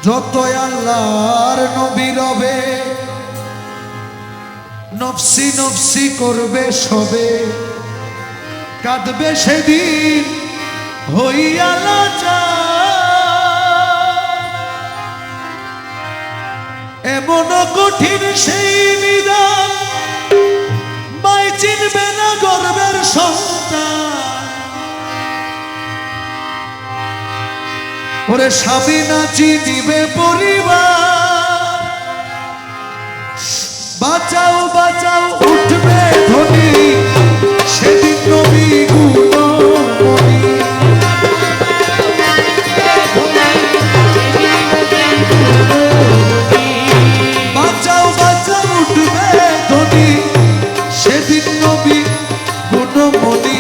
যতই আল্লাহর নবী রবে নফসি নফসি করবে সবে, কাঁদবে সেদিন হইয়া লাচার। এমন কঠিন সেই বিধান মাই চিনবে না গর্বের সন্তান। ওরে স্বামী না চিনিবে পরিবার, বাঁচাও বাঁচাও উঠবে ধ্বনি সেদিন নবী গুণমণি। বাঁচাও বাঁচাও উঠবে ধ্বনি সেদিন নবী গুণমণি।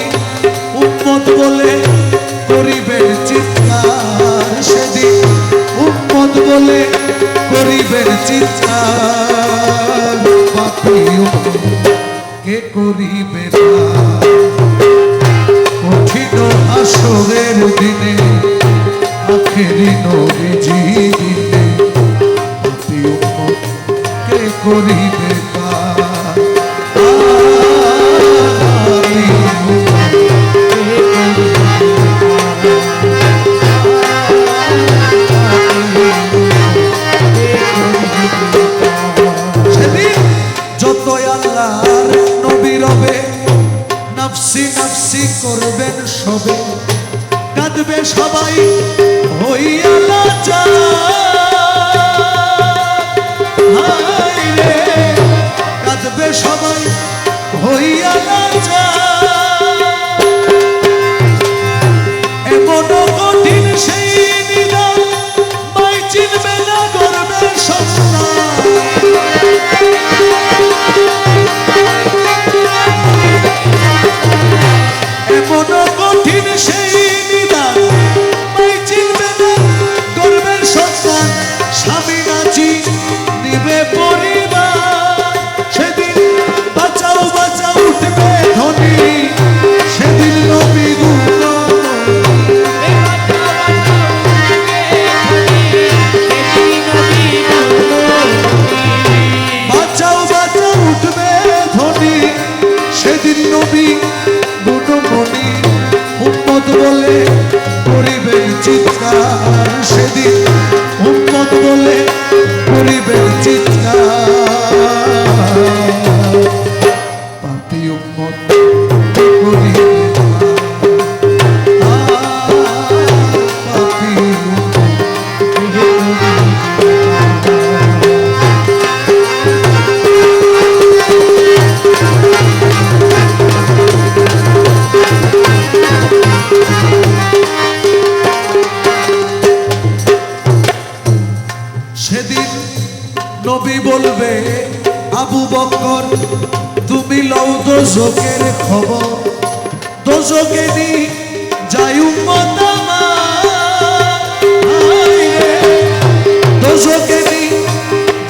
উম্মত বলে করিবে চিৎকার সেদিন, উম্মত বলে করিবে চিৎকার। পাপী কে করিবে কঠিন হাসরের দিনে আখেরি নবীজি দিনে। পাপী কে করিবে নফসি নফসি করবেন সবে, কাঁদবে সবাই হইয়া লাচার। হায় রে কাঁদবে সবাই হইয়া লাচার। এমন কঠিন সেই নিদান মাই চিনবে না গর্বের সন্তান। এমন কঠিন সেই নিদান মাই চিনবে না গর্বের সন্তান। স্বামী না চিনিবে পরিবার সেদিন বাঁচাও বাঁচাও উঠবে ধ্বনি সেদিন নবী বাঁচাও বাঁচাও উঠবে ধ্বনি সেদিন নবী গুণমণি। উম্মত বলে করিবে চিৎকার সেদিন, উম্মত বলে করিবে চিৎকার। পাপী উম্মত করিবে পাপী সেদিন নবী বলবে আবু বকর তুমি লও দোজখের খবর। দোজখে নি যাই উম্মত আমার, দোজখে নি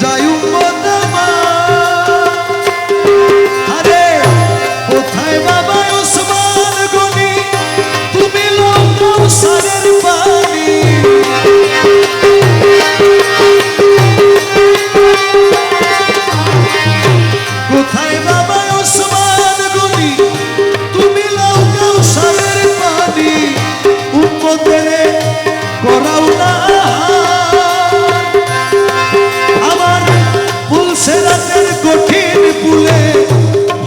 যাই উম্মত আমার। আরে কোথায় বাবা ওসমান গনি তুমি লও কাউসারের পানি। কোথায় বাবা ওসমান গনি তুমি লও কাউসারের পানি। উম্মতের করাও না আমার পুলসেরাতের কঠিন পুলে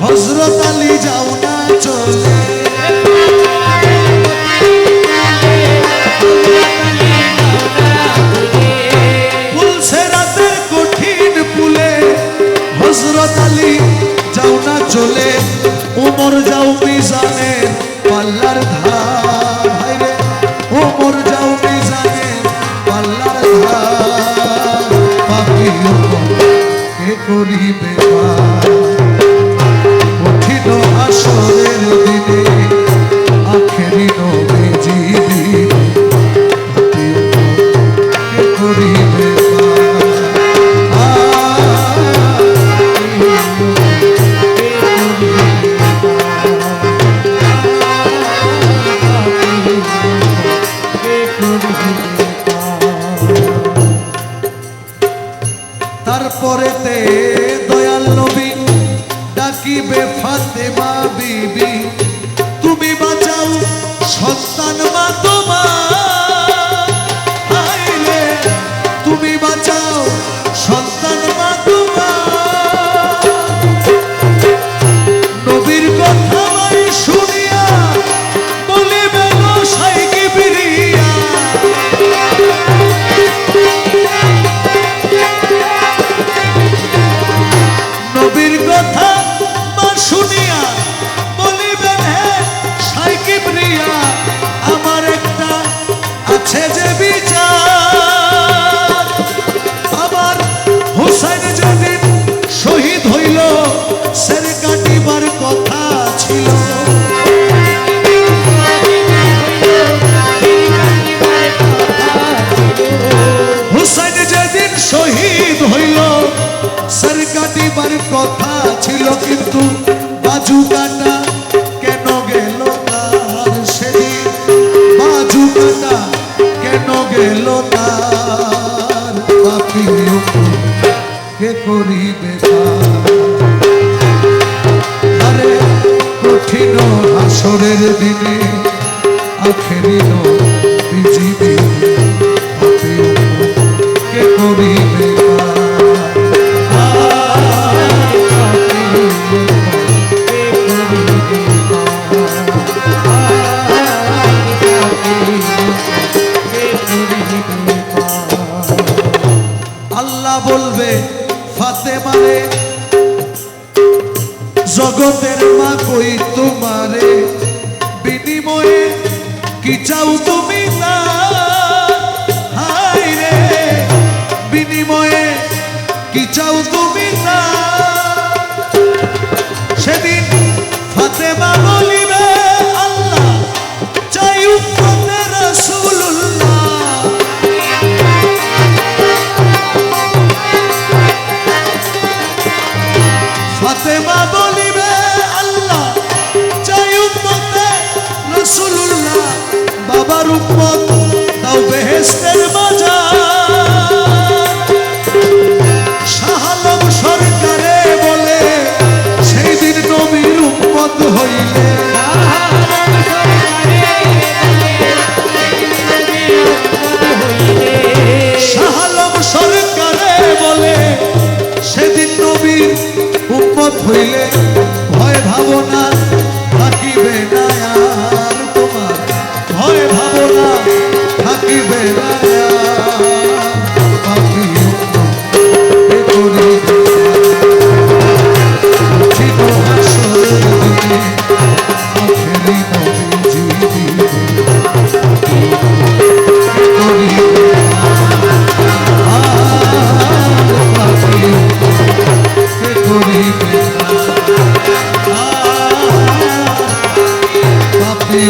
হযরত আলী যাও না চলে। পুলসেরাতের কঠিন পুলে হযরত আলী যাও না চলে। ওমর যাও মিজানের পাল্লার ধার, হায়রে ওমর যাও মিজানের পাল্লার ধার। পাপী কে করিবে কঠিন হাসরের দিনে আখেরি নবীজি দিনে। পাপী কে করিবে শহীদ হইল সর কাটিবার কথা ছিল কিন্তু বাজু কাটা কেন গেল তার সেদিন বাজু কাটা কেন গেল তার পাপী কে করিবে আরে কঠিন হাসরের দিনে আখেরি বিজিবি কে করিবে আল্লাহ বলবে ফাতেমারে জগতের মা কই তোমারে বিনিময়ে কি চাও তুমি না হায় রে বিনিময়ে কি চাও তুমি না সেদিন ফাতেমা বলিবে আল্লাহ চাই উম্মতে রাসূলুল্লাহ ফাতেমা বলিবে আল্লাহ চাই উম্মতে রাসূলুল্লাহ বাবার উম্মত দাও বেহেশতের বাজার শাহ আলম সরকারে বলে সেই দিন নবীর উম্মত হইলে শাহ আলম সরকারে বলে সেদিন নবীর উম্মত হইলে ভয় ভাবনা থাকিবে না আর তোমার ভয় ভাবনা থাকিবে না পাপী কে করিবে কঠিন হাসরের দিনে আখেরি নবীজি কে করিবে পাপী কে করিবে পাপী